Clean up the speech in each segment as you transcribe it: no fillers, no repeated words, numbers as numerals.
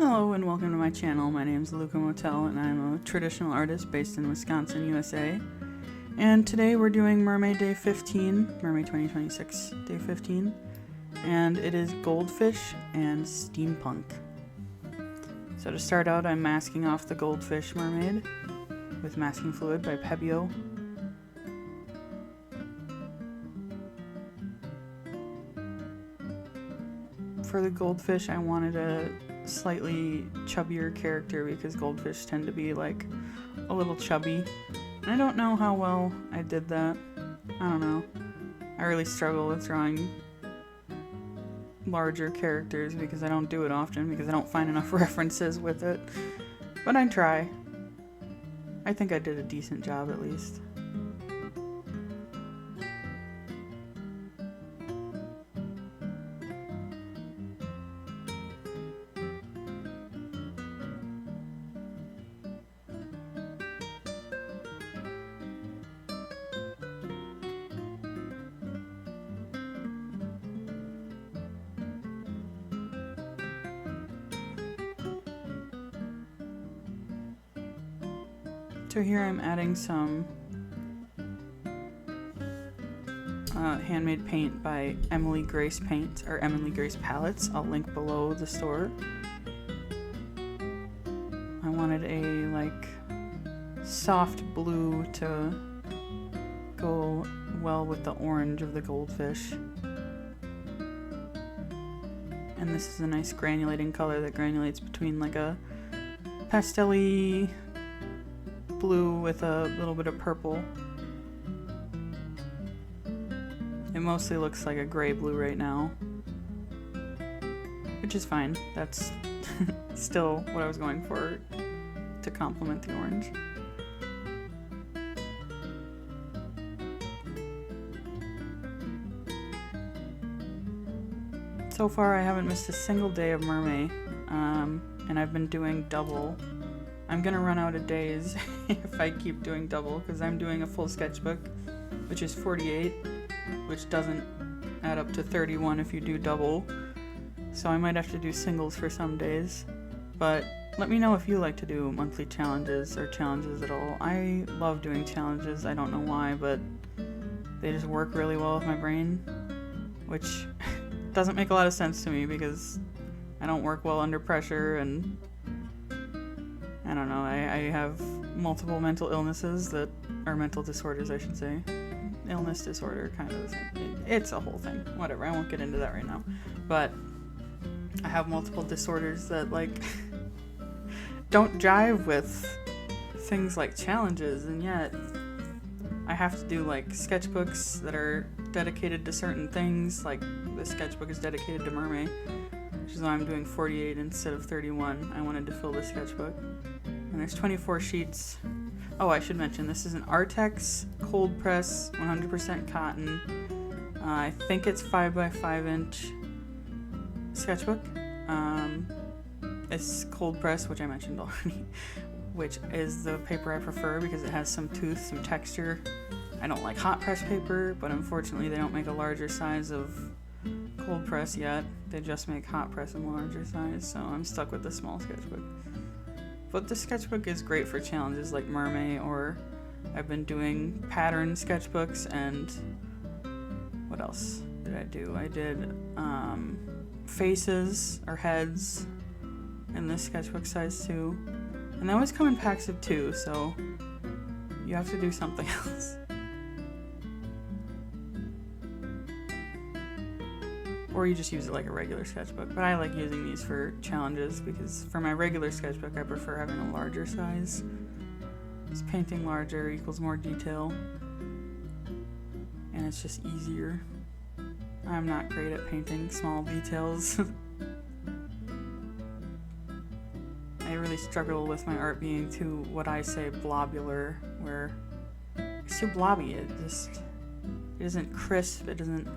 Hello and welcome to my channel. My name is Luca Motel and I'm a traditional artist based in Wisconsin, USA. And today we're doing MerMay Day 15, MerMay 2026 Day 15, and it is goldfish and steampunk. So to start out, I'm masking off the goldfish mermaid with masking fluid by Pebeo. For the goldfish, I wanted a slightly chubbier character because goldfish tend to be like a little chubby. And I don't know how well I did that. I don't know. I really struggle with drawing larger characters because I don't do it often because I don't find enough references with it. But I try. I think I did a decent job at least. So here I'm adding some handmade paint by Emily Grace Paint, or Emily Grace Palettes. I'll link below the store. I wanted a like soft blue to go well with the orange of the goldfish. And this is a nice granulating color that granulates between like a pastel-y blue with a little bit of purple. It mostly looks like a gray blue right now, which is fine. That's still what I was going for to complement the orange. So far I haven't missed a single day of MerMay, and I've been doing double. I'm gonna run out of days if I keep doing double because I'm doing a full sketchbook, which is 48, which doesn't add up to 31 if you do double. So I might have to do singles for some days. But let me know if you like to do monthly challenges or challenges at all. I love doing challenges. I don't know why, but they just work really well with my brain, which doesn't make a lot of sense to me because I don't work well under pressure, and I don't know, I have multiple mental illnesses that are mental disorders, I should say. Illness, disorder, kind of the same. It's a whole thing. Whatever, I won't get into that right now. But I have multiple disorders that like don't jive with things like challenges, and yet I have to do like sketchbooks that are dedicated to certain things. Like this sketchbook is dedicated to MerMay, which is why I'm doing 48 instead of 31. I wanted to fill the sketchbook. And there's 24 sheets. Oh, I should mention, this is an Artex cold press, 100% cotton. I think it's 5x5 inch sketchbook. It's cold press, which I mentioned already, which is the paper I prefer because it has some tooth, some texture. I don't like hot press paper, but unfortunately they don't make a larger size of cold press yet. They just make hot press in a larger size, so I'm stuck with the small sketchbook. But the sketchbook is great for challenges like MerMay, or I've been doing pattern sketchbooks, and what else did I do? I did faces or heads in this sketchbook size too. And they always come in packs of 2, so you have to do something else. Or you just use it like a regular sketchbook. But I like using these for challenges because for my regular sketchbook I prefer having a larger size. Just painting larger equals more detail. And it's just easier. I'm not great at painting small details. I really struggle with my art being too, what I say, blobular, where it's too blobby. It isn't crisp, it isn't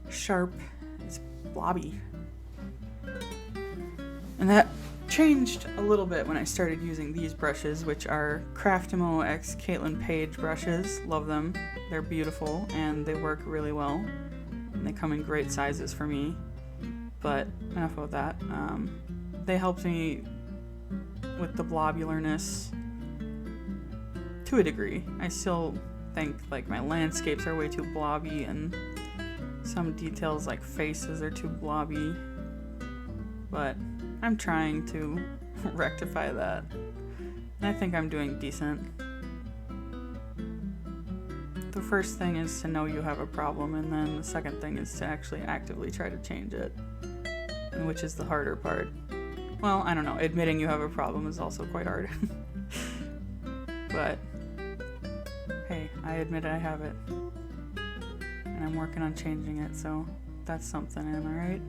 sharp, it's blobby. And that changed a little bit when I started using these brushes, which are Craftimo X Caitlin Page brushes. Love them. They're beautiful and they work really well. And they come in great sizes for me. But enough about that. they helped me with the blobularness to a degree. I still think like my landscapes are way too blobby, and some details like faces are too blobby, but I'm trying to rectify that, and I think I'm doing decent. The first thing is to know you have a problem, and then the second thing is to actually actively try to change it, and which is the harder part. Well, I don't know, admitting you have a problem is also quite hard. But hey, I admit I have it, and I'm working on changing it, so that's something, am I right?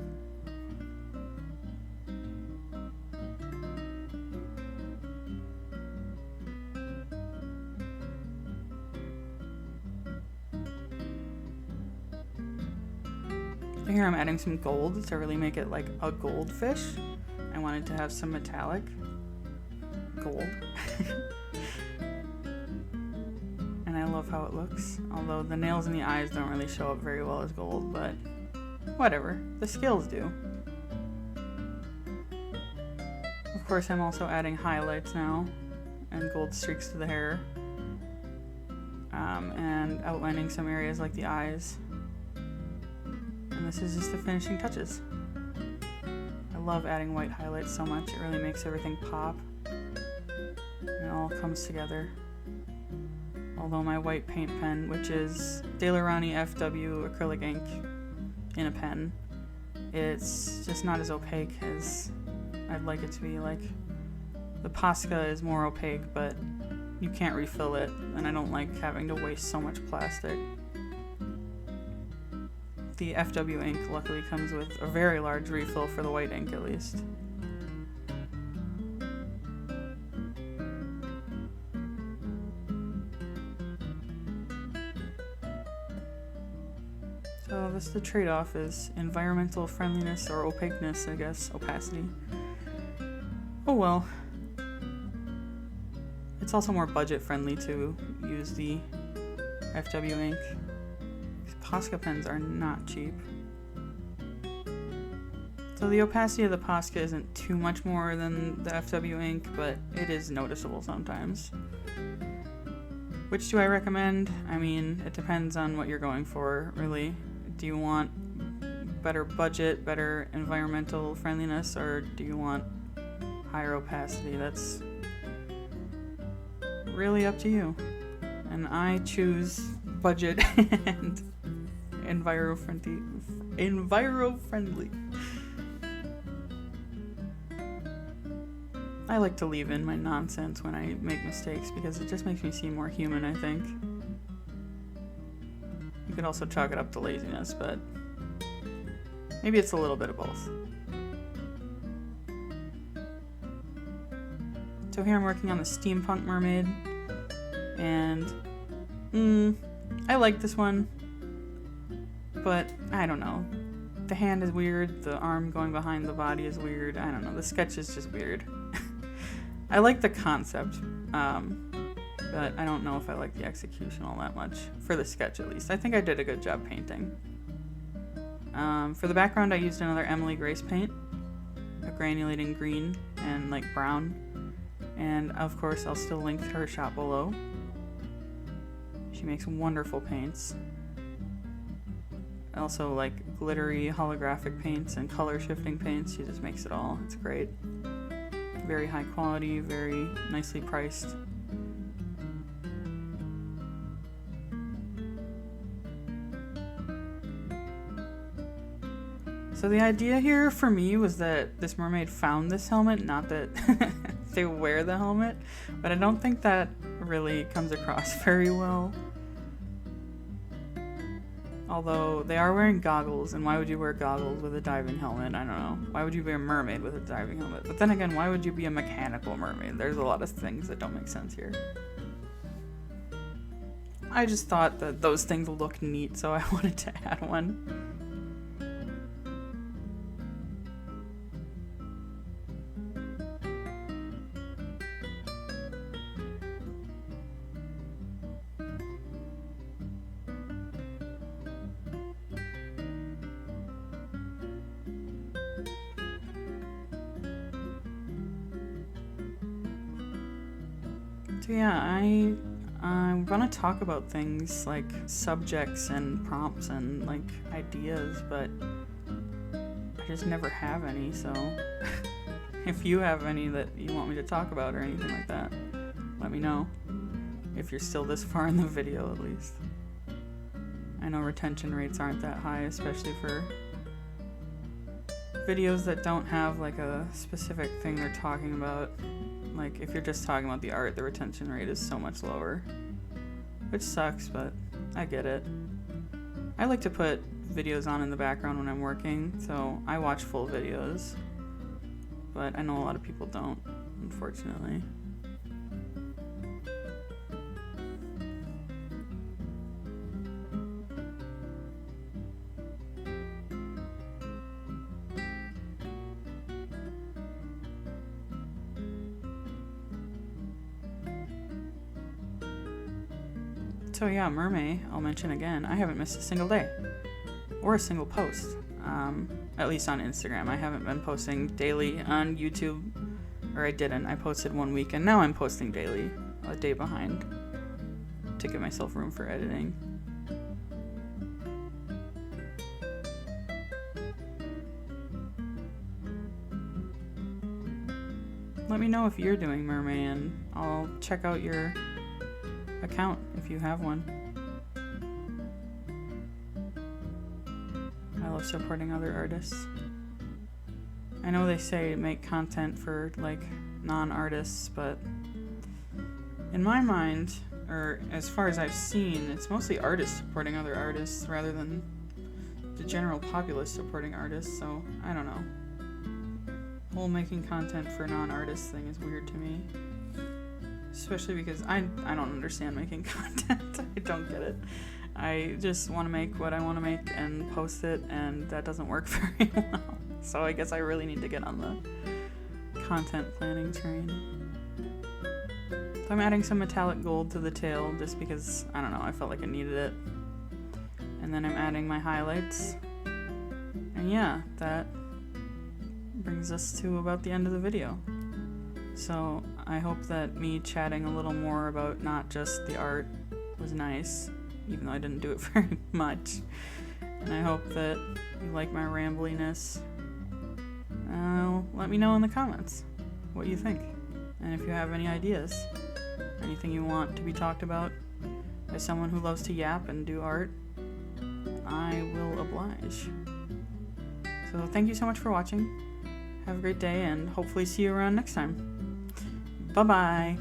Here I'm adding some gold to really make it like a goldfish. I wanted to have some metallic gold. And I love how it looks, although the nails and the eyes don't really show up very well as gold, but whatever, the scales do. Of course, I'm also adding highlights now and gold streaks to the hair, and outlining some areas like the eyes. And this is just the finishing touches. I love adding white highlights so much, it really makes everything pop. And it all comes together. Although my white paint pen, which is Daler-Rowney FW acrylic ink in a pen, it's just not as opaque as I'd like it to be. Like, the Posca is more opaque, but you can't refill it, and I don't like having to waste so much plastic. The FW ink luckily comes with a very large refill for the white ink, at least. So the trade-off is environmental friendliness or opaqueness, I guess, opacity. Oh well. It's also more budget friendly to use the FW ink. Posca pens are not cheap. So the opacity of the Posca isn't too much more than the FW ink, but it is noticeable sometimes. Which do I recommend? I mean, it depends on what you're going for, really. Do you want better budget, better environmental friendliness, or do you want higher opacity? That's really up to you. And I choose budget and enviro-friendly. I like to leave in my nonsense when I make mistakes because it just makes me seem more human, I think. You could also chalk it up to laziness, but maybe it's a little bit of both. So here I'm working on the steampunk mermaid, and I like this one, but I don't know. The hand is weird, the arm going behind the body is weird, I don't know, the sketch is just weird. I like the concept, but I don't know if I like the execution all that much, for the sketch at least. I think I did a good job painting. For the background I used another Emily Grace paint, a granulating green and like brown, and of course I'll still link to her shop below. She makes wonderful paints. Also like glittery holographic paints and color shifting paints. She just makes it all. It's great. Very high quality, very nicely priced. So the idea here for me was that this mermaid found this helmet, not that they wear the helmet, but I don't think that really comes across very well. Although they are wearing goggles, and why would you wear goggles with a diving helmet? I don't know. Why would you be a mermaid with a diving helmet? But then again, why would you be a mechanical mermaid? There's a lot of things that don't make sense here. I just thought that those things look neat, so I wanted to add one. So yeah, I want to talk about things like subjects and prompts and like ideas, but I just never have any, so if you have any that you want me to talk about or anything like that, let me know. If you're still this far in the video, at least. I know retention rates aren't that high, especially for videos that don't have like a specific thing they're talking about. Like if you're just talking about the art, the retention rate is so much lower, which sucks, but I get it. I like to put videos on in the background when I'm working, so I watch full videos, but I know a lot of people don't, unfortunately. So yeah, MerMay, I'll mention again, I haven't missed a single day or a single post, at least on Instagram. I haven't been posting daily on YouTube, or I didn't. I posted one week and now I'm posting daily, a day behind, to give myself room for editing. Let me know if you're doing MerMay and I'll check out your account if you have one. I love supporting other artists. I know they say make content for like non-artists, but in my mind, or as far as I've seen, it's mostly artists supporting other artists rather than the general populace supporting artists, so I don't know. The whole making content for non-artists thing is weird to me. Especially because I don't understand making content. I don't get it. I just want to make what I want to make and post it, and that doesn't work very well. So I guess I really need to get on the content planning train. So I'm adding some metallic gold to the tail just because, I don't know, I felt like I needed it. And then I'm adding my highlights. And yeah, that brings us to about the end of the video. So I hope that me chatting a little more about not just the art was nice, even though I didn't do it very much. And I hope that you like my rambliness. Let me know in the comments what you think. And if you have any ideas, anything you want to be talked about as someone who loves to yap and do art, I will oblige. So thank you so much for watching. Have a great day and hopefully see you around next time. Bye-bye.